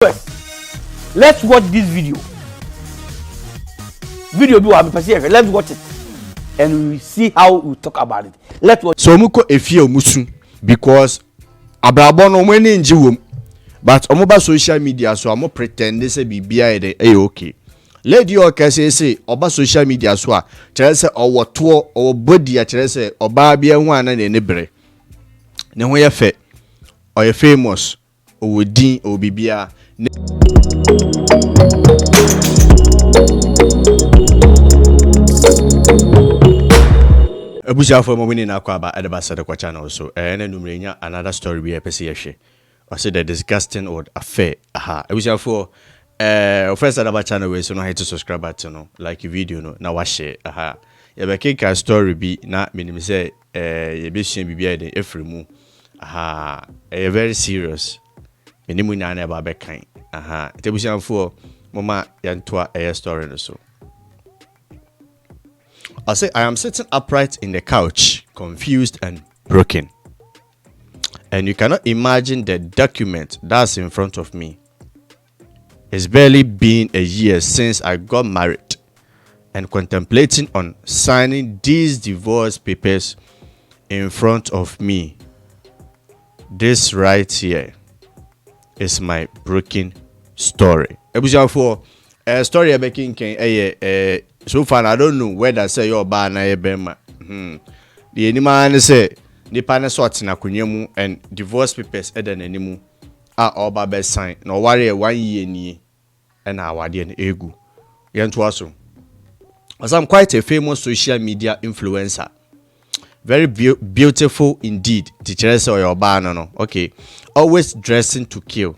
Let's watch this video. Let's watch it. And we will see how we talk about it. Let's watch. So muko efie omusu because abrabo no mweni njiwom. But omoba social media so amo pretend say bibia ede okay. Lady o kase say oba social media so a kire say owo to o body a kire say oba bia hu ana ne bere. Ne ho ye fe. O ye famous. O wodin o bibia. Abuja for momini na kwa ba adaba sethekow channel so na numrenya another story we pese ye hwe. I said the disgusting old affair. Aha. Abuja for first adaba channel we so no hit to subscribe button no like video no na wa share. Aha. Ya be keka story bi na minim say ye be hia bibia de efremu. Aha. Very serious. Menimu na na ba be kan. Aha. Abuja for mama yantoa story no so. I say, I am sitting upright in the couch, confused and broken. And you cannot imagine the document that's in front of me. It's barely been a year since I got married and contemplating on signing these divorce papers in front of me. This right here is my broken story. For a story about King so far I don't know whether say your ba na ebema. The anima say nipa na sort na kunyamu and divorce papers eden animu a oba be sign no worry 1 year ni and awade na egu yento aso. As I'm quite a famous social media influencer, very beautiful indeed. Teacher say your ba no okay, always dressing to kill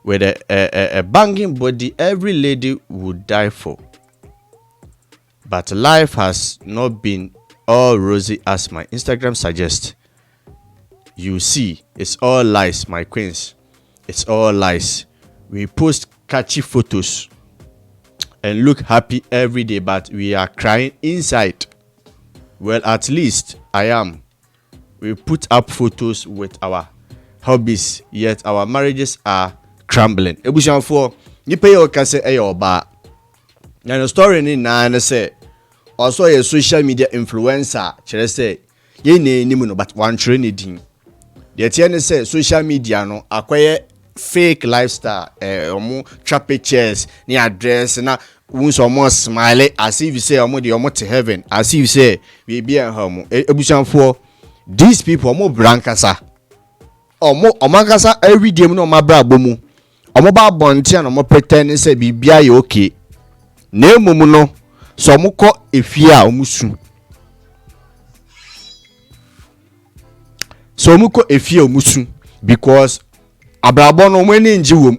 with a banging body every lady would die for. But life has not been all rosy as my Instagram suggests. You see, it's all lies, my queens. It's all lies. We post catchy photos and look happy every day, but we are crying inside. Well, at least I am. We put up photos with our hobbies, yet our marriages are crumbling. Ebushan for you pay your kase ayo ba. Now the story ni na say also a social media influencer chere say ye na enimu no but one train din. The tie say social media no akoye fake lifestyle omo trap pictures ni address na wunso omo smile as if you say omo de omo to heaven as if you say we be en home ebusanfo these people omo brankasa omo omakasa every day no mabra bomu omo ba bonte na omo pretend say bibia ye okay. Ne mumu no so muko efia omusu. So muko efia omusu because abrabo no mweni njiwom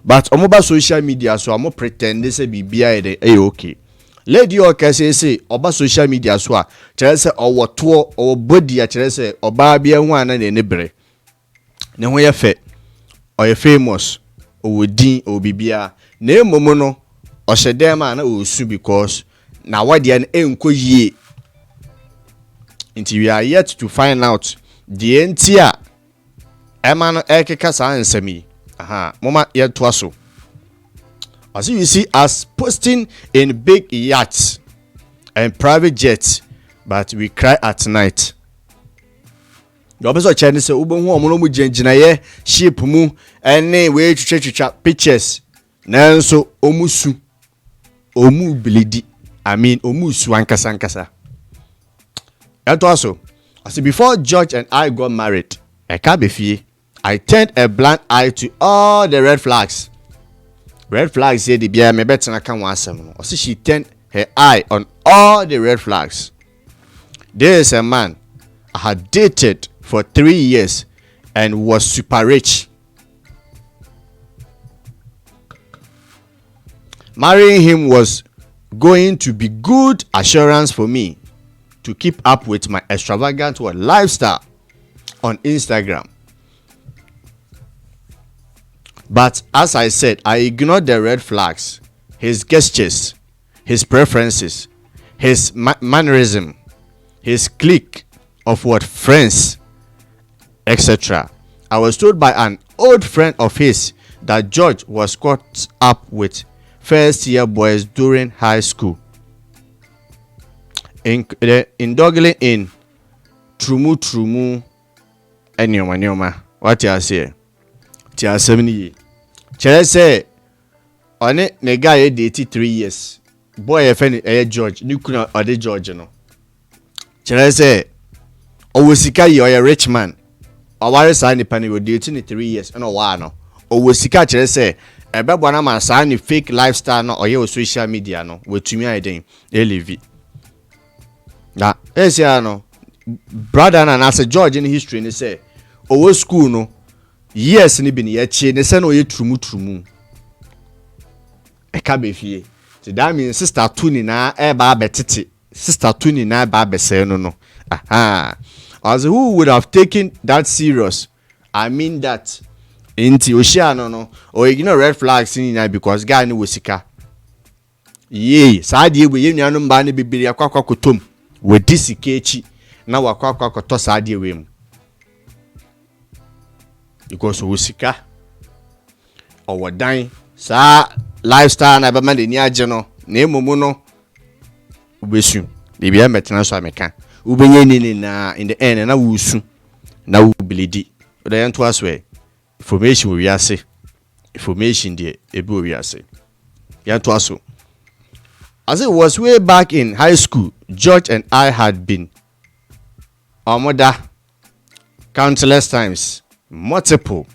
but omoba social media so amo pretend say bibia ede okay. Lady o kase say oba social media so a kire say owo to o body a kire say oba bia hu ana ne bere. Ne ho ye fe. O ye famous o wodin o bibia ne mumu no oshedema na osu because na wadi an enko yie. Until we are yet to find out the entire emano ekeka sa ansemi. Aha, mama yet to aso. As you see us posting in big yachts and private jets, but we cry at night. The opposite channel say ubo hu omo no mu genjina ye ship mu ene we twetwa pictures. Nanso omusu omu bilidi omu suankasa nkasa. And also, I see before George and I got married, I turned a blind eye to all the red flags. Red flags say the bear me better can wasem. Or see she turned her eye on all the red flags. There is a man I had dated for 3 years and was super rich. Marrying him was going to be good assurance for me to keep up with my extravagant lifestyle on Instagram. But as I said, I ignored the red flags, his gestures, his preferences, his mannerism, his clique of friends, etc. I was told by an old friend of his that George was caught up with first year boys during high school. Indulging in trumu anyoma. What you say? Tia 70. Chere say on it the guy dated 3 years. Boy a George, you could or the George no. Chere say Owosika ye or a rich man. Or why sign the penny with dating 3 years and a while no. Owosika chere say a babana man sign the fake lifestyle no or your social media no with to me I think live. Na ese no brother and as a George in history they say owo school no yes ni bi ne ye chi ne say no ye trumu e ka be fie so that means sister Tuni na e ba betete sister Tuni na ba be say no as who would have taken that serious. I mean that inti oshia no or ignore red flags in na because guy no wosika ye sa de we ye nuanom ba ne bibiri akwa kotom we disikechi na wakwa koto sa de we mu because wosika or dan sa lifestyle na ba ma de ni age no na emumu no ubesu bibia metena so ameka ubenye ni na in the end na wusu na ubilidi the end was way information we ase information there ebi we ase yan to aso. As it was way back in high school, George and I had been our mother countless times, multiple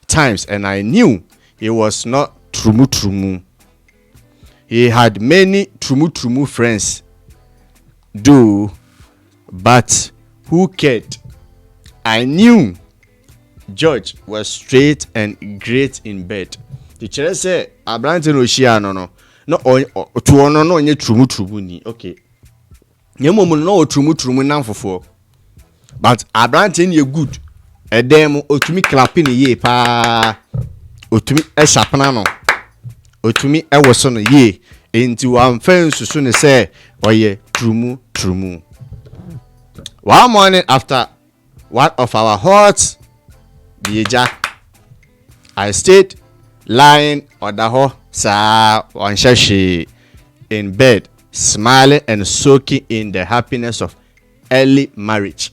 times, and I knew he was not trumu. He had many trumu friends, but who cared? I knew George was straight and great in bed. The child said, "Abrante no shia no." No to ono no nye trumu ni okay nyemo no trumu nan fofo but abrante ni good edem otumi clapping ye pa otumi e sharpna no otumi e woso no ye enti wan fan susu ne say oye trumu. One morning after one of our hot bieja I stayed lying on the ho on shashi in bed, smiling and soaking in the happiness of early marriage.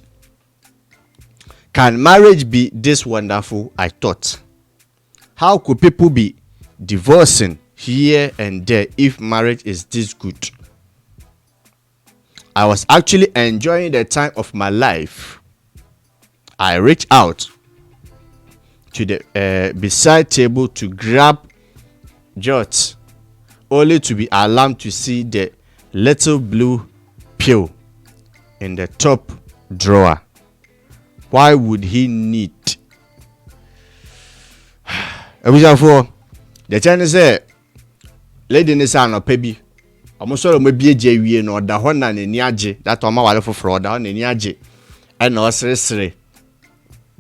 Can marriage be this wonderful? I thought. How could people be divorcing here and there if marriage is this good? I was actually enjoying the time of my life. I reached out to the beside table to grab George, only to be alarmed to see the little blue pill in the top drawer. Why would he need? The Chinese say, lady ni sa no pebi. Omusoro mo bie je wie no da ho na nani age. That oma wale foforo da ho nani age. E na osresre.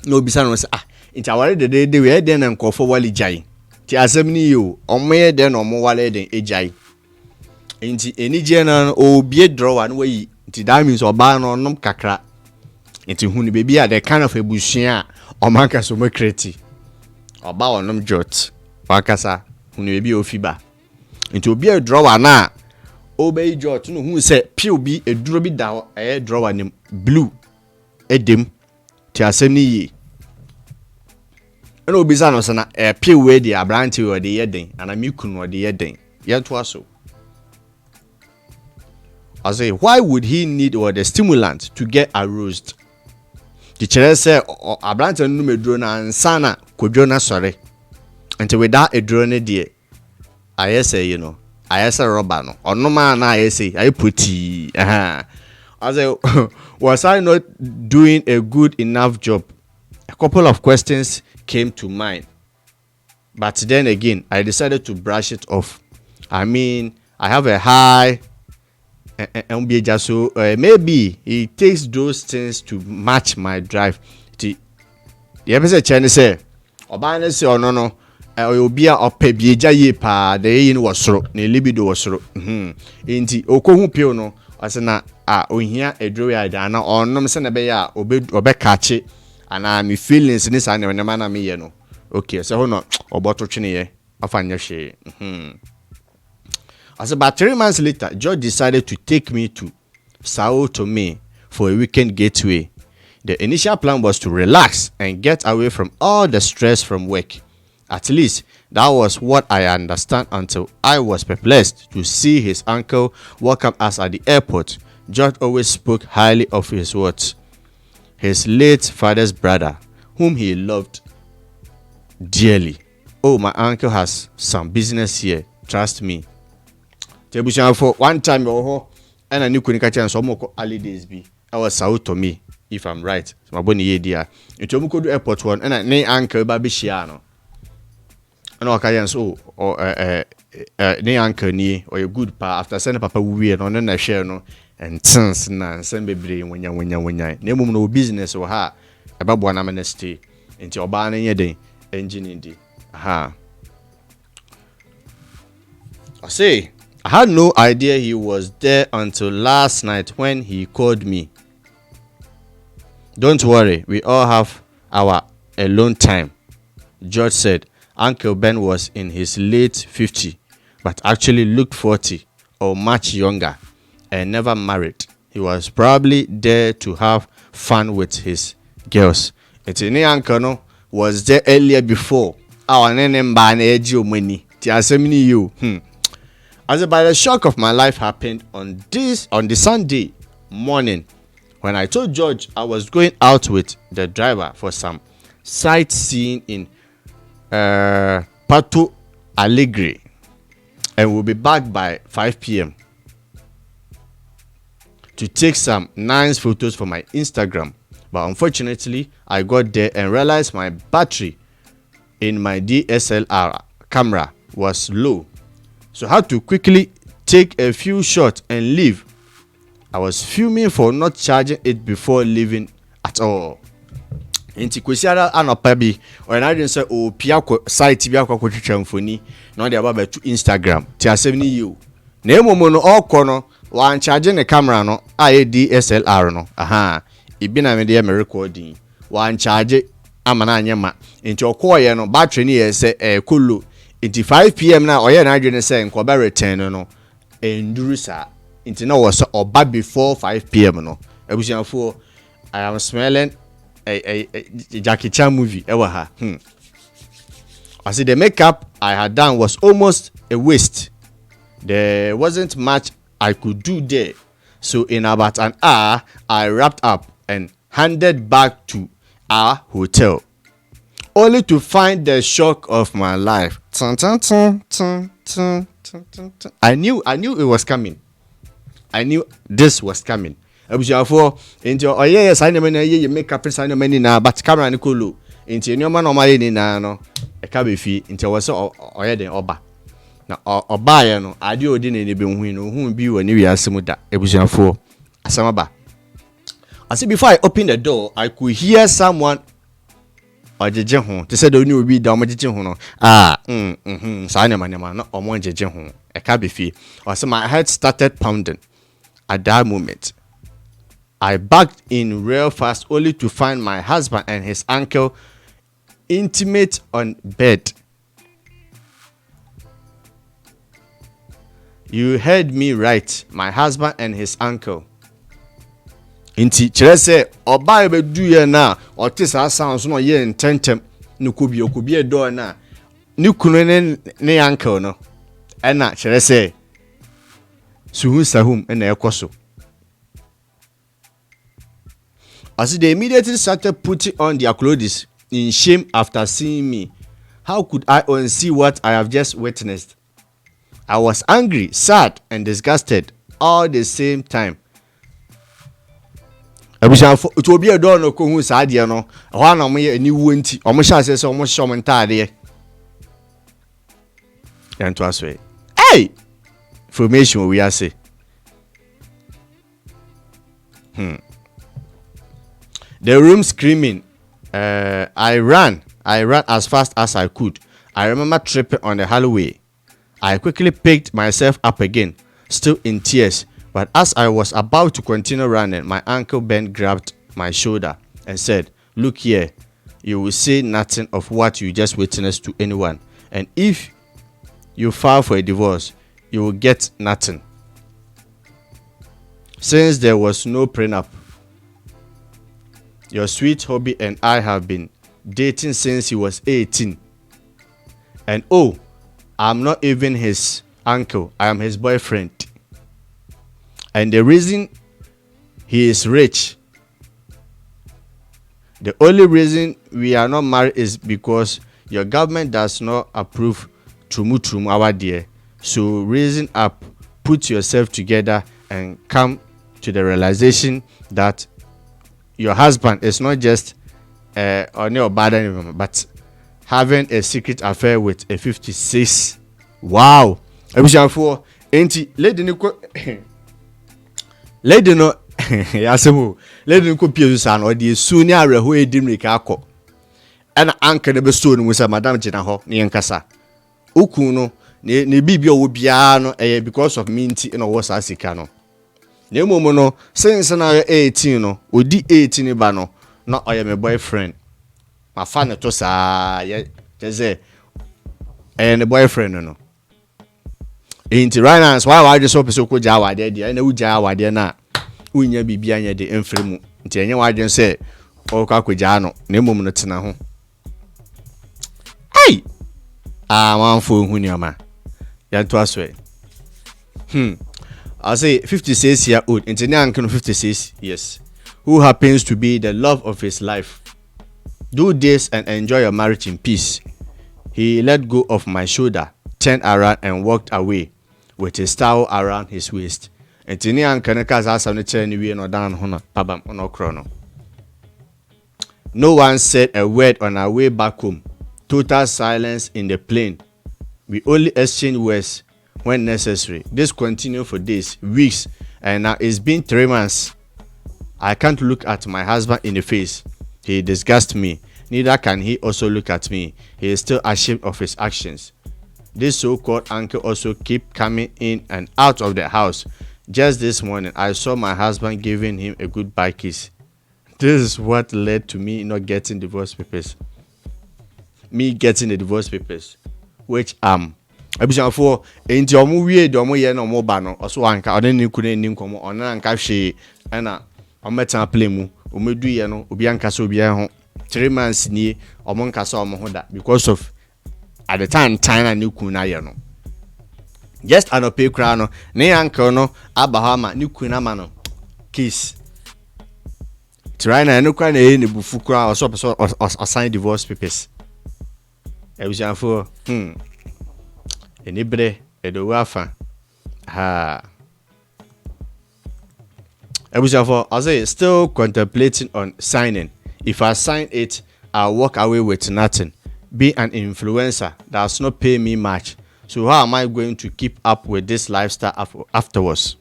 No bisa no say nti aware de we den na nkofo wale jai. Ti asem ni yo omoye den no mo wale den ejai. Nti enije na obie drawer no we nti that means oba no nom kakra. Nti hu ni baby a the kind of ebusia o manka so mo kreti. Oba onom jot. Wakasa hu ni baby ofiba. Nti obi a drawer na obey jot no hu say pie obi eduro bi da drawer nim blue edem. Ti asem ni yi. And obisa no sana pie we di abranti we di yeden ana mikunu we di yeden yeto aso. I say, why would he need or the stimulant to get aroused? The child say abranti no medro na ansana kodwo na sore. Until without a drone there I say, you know, I say rubber no or no man I say I putty I say was I not doing a good enough job? A couple of questions came to mind, but then again I decided to brush it off. I mean, I have a high so maybe it takes those things to match my drive. The episode channel say oba say oh no obi a opebieja ye pa the yin was soro ne libido was soro enti okohu pio no asena ohia edro ya da na onnom se na be ya obe kache ana me feelings ni sa ne na me ye no Okay, so no oboto twene ye afanya hwe. As about 3 months later, George decided to take me to Sao Tome for a weekend getaway. The initial plan was to relax and get away from all the stress from work. At least that was what I understand until I was perplexed to see his uncle welcome us at the airport. George always spoke highly of his what? His late father's brother, whom he loved dearly. Oh, my uncle has some business here. Trust me. For one time, and I knew couldn't catch some more holidays be. I was out to me, if I'm right. My bonny idea. You told me go to airport one, and I nay uncle baby shiano. And all Kayans, or nay uncle ni, or a good pa after sending papa we and on a share no, and sons and send baby when ya. No business or ha, about 1 hour stay into your barn in your day, engine in the. Aha. I say, I had no idea he was there until last night when he called me. Don't worry, we all have our alone time, George said. Uncle Ben was in his late 50s, but actually looked 40 or much younger and never married. He was probably there to have fun with his girls. It's any uncle no was there earlier before. Our name by money. You. As about the shock of my life happened on the Sunday morning when I told George I was going out with the driver for some sightseeing in Pato Alegre and we'll be back by 5 p.m. to take some nice photos for my Instagram. But unfortunately, I got there and realized my battery in my DSLR camera was low. So I had to quickly take a few shots and leave. I was fuming for not charging it before leaving at all. Inti kwesiara anopa bi or na dwen say o pia site bi akwa kwetwetwa mfoni na de aba to Instagram ti asem ni you na emomo no okọ no wan charge ne camera no a DSLR no aha ibi na me de recording wan charge amana anyema inti okoye no battery ni ye say kolo inti 5 p.m. na oye na adwene say nkoba return no enduru sa inti na was oba before 5 p.m. no abusianfo I am smelling a Jackie Chan movie ever ha. I see the makeup I had done was almost a waste. There wasn't much I could do there. So in about an hour, I wrapped up and handed back to our hotel. Only to find the shock of my life. I knew it was coming. I knew this was coming. Abusiafo into oye sign them na ye make up sign them na but camera ni kolo into nyoma no male ni na no e ka be fi into wo se oye den oba na oba ye no ade odi na ne be hu no hu bi wani wi asem da abusiafo asem ba. I see before I opened the door I could hear someone ojeje ho to say the oni obi da omojeje ho no sign them na no omojeje ho e ka be fi o say my heart started pounding at that moment. I backed in real fast only to find my husband and his uncle intimate on bed. You heard me right, my husband and his uncle. Inti chere say oba be du ye na otis sounds no ye intentem no kubi e do na ni kunu ne uncle no e na chere say suhu sahum e na ekoso. As they immediately started putting on their clothes in shame after seeing me. How could I unsee what I have just witnessed? I was angry, sad, and disgusted all the same time. It will be a door no who's idea no. One of me a new winty, or Musha says almost some entire. And to us, hey, formation we are say. The room screaming. I ran as fast as I could. I remember tripping on the hallway. I quickly picked myself up again, still in tears. But as I was about to continue running, my uncle Ben grabbed my shoulder and said, "Look here, you will say nothing of what you just witnessed to anyone. And if you file for a divorce, you will get nothing. Since there was no prenup, your sweet hubby and I have been dating since he was 18. And oh, I'm not even his uncle, I am his boyfriend. And the reason he is rich, the only reason we are not married is because your government does not approve trumu our dear. So reason up, put yourself together and come to the realization that your husband is not just on your bad, but having a secret affair with a 56. Wow. Ebushanfo enti lady no yasemu lady no kopie so na odi esu ni areho edim ka akọ ana anka ne be so no musa madam gina ho ne yankasa okun no ne bibia wo bia no because of minti no wo sa sika no ne momo no since na 18 no odi 18 ba no na oye my boyfriend ma fa ne to sa ye teze ne boyfriend no inti right now why I just hope so ko ja wade dia na uja wade na unya bibia nya de emfremu nti enye wadwen se o ka ko ja no na mom no tena ho ai manfo hu ni ama ya to aswe I say 56 year old nti ne anke no 56 yes who happens to be the love of his life. Do this and enjoy your marriage in peace. He let go of my shoulder, turned around and walked away with his towel around his waist. And tini ankane kaza asam ne we no dan ho na pabam ono krono. No one said a word on our way back home. Total silence in the plane. We only exchange words when necessary. This continued for days, weeks, and now it's been 3 months. I can't look at my husband in the face. He disgusts me. Neither can he also look at me. He is still ashamed of his actions. This so-called uncle also keep coming in and out of the house. Just this morning, I saw my husband giving him a goodbye kiss. This is what led to me not getting divorce papers. Me getting the divorce papers, which Abishanfo enti omo wie de omo ye na omo ba no oso anka ode ni kunu ni nkomo ona anka hwe na ometa play mu omedu ye no obi anka so obi ho 3 months ni omo nka so omo ho da because of at the time na ni kunu na ye no just anope kra no ne anka no abahama ni kunu ama no kiss try na no kwa na e ne bufu kra oso person assign divorce papers Abishanfo enibre edowafa Abusafo, I say still contemplating on signing. If I sign it, I'll walk away with nothing. Be an influencer does not pay me much. So how am I going to keep up with this lifestyle afterwards?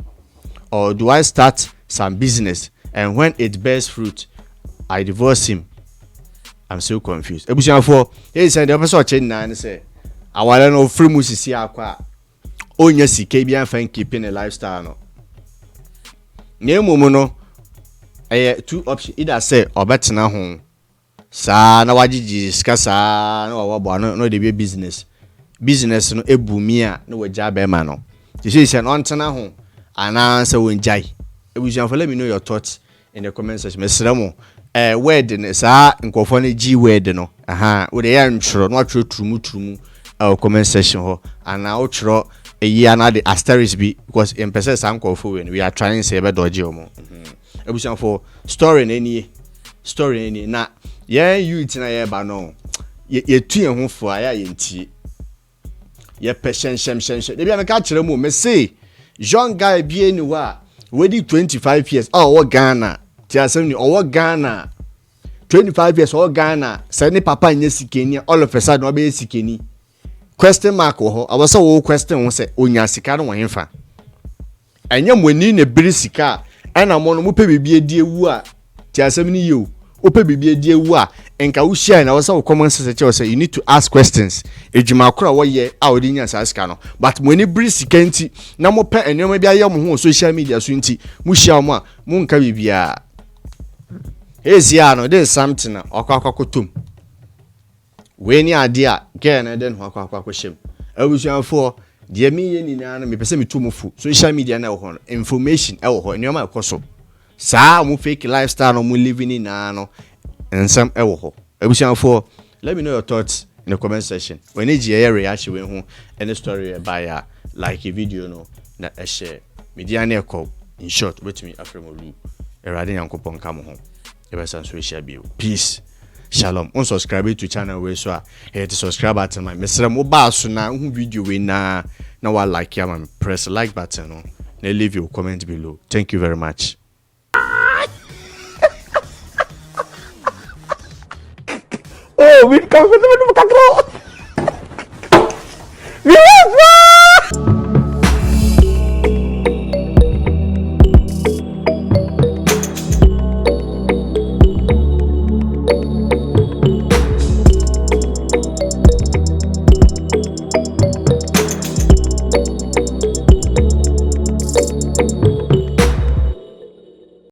Or do I start some business and when it bears fruit, I divorce him? I'm so confused. Abusafo, he said the person change na say awale no free musisi akwa onya sike bia fan keeping a lifestyle no nyemumu no two options either say obetena ho sa na wagigi sika sa na wabo no dey be business no ebumi a na wagya be ma no she say no ntena ho ana say wonjai ebusuan let me know your thoughts in the comment section mesramo word ne sa nkofo ne g word no we dey ntro no atro trumu comment section ho and now chro a year na the asterisk be because in person some nkofo when we are trying say be dodge omo ebusuan for story any na yeah you tina ye ba no ye tue ho fo aya ye ntie ye peshen shem de bia me ka kire mu me say young guy bi eni wa we 25 years what Ghana ti asem ni Ghana 25 years Ghana say ni papa nya sikeni all of a sudden obe sikeni question mark ho awasa wo question wo say onya sika no wonfa anya moni na biri sika ana mo no mo pe bibie die ewu a ti asem ni yo o pe bibie die ewu a enka wo share na awasa wo common sense say you need to ask questions ejuma kora wo ye a odi nya sika no but moni biri sika nti na mo pe enema bia ye mo ho social media so nti mo share mo a mo nka bibia ezia no this something akwakotom we ni ade a girl na den ho akwa hwem abusuafo de me ye ni na me pese me to mufu social media na ho information e wo ho ni ma ekoso saa mo fake lifestyle no mo living in na no ensam e wo ho abusuafo let me know your thoughts in the comment section when you hear reaction we hu any story by like a video no na share media na Ekow in short with me afremolu erade yankopon kam ho e be san so share bio peace shalom unsubscribe to channel we so hit subscribe button my mesra mo ba so na hu video we na wa like ya man press like button no na leave your comment below. Thank you very much. Oh, we come with the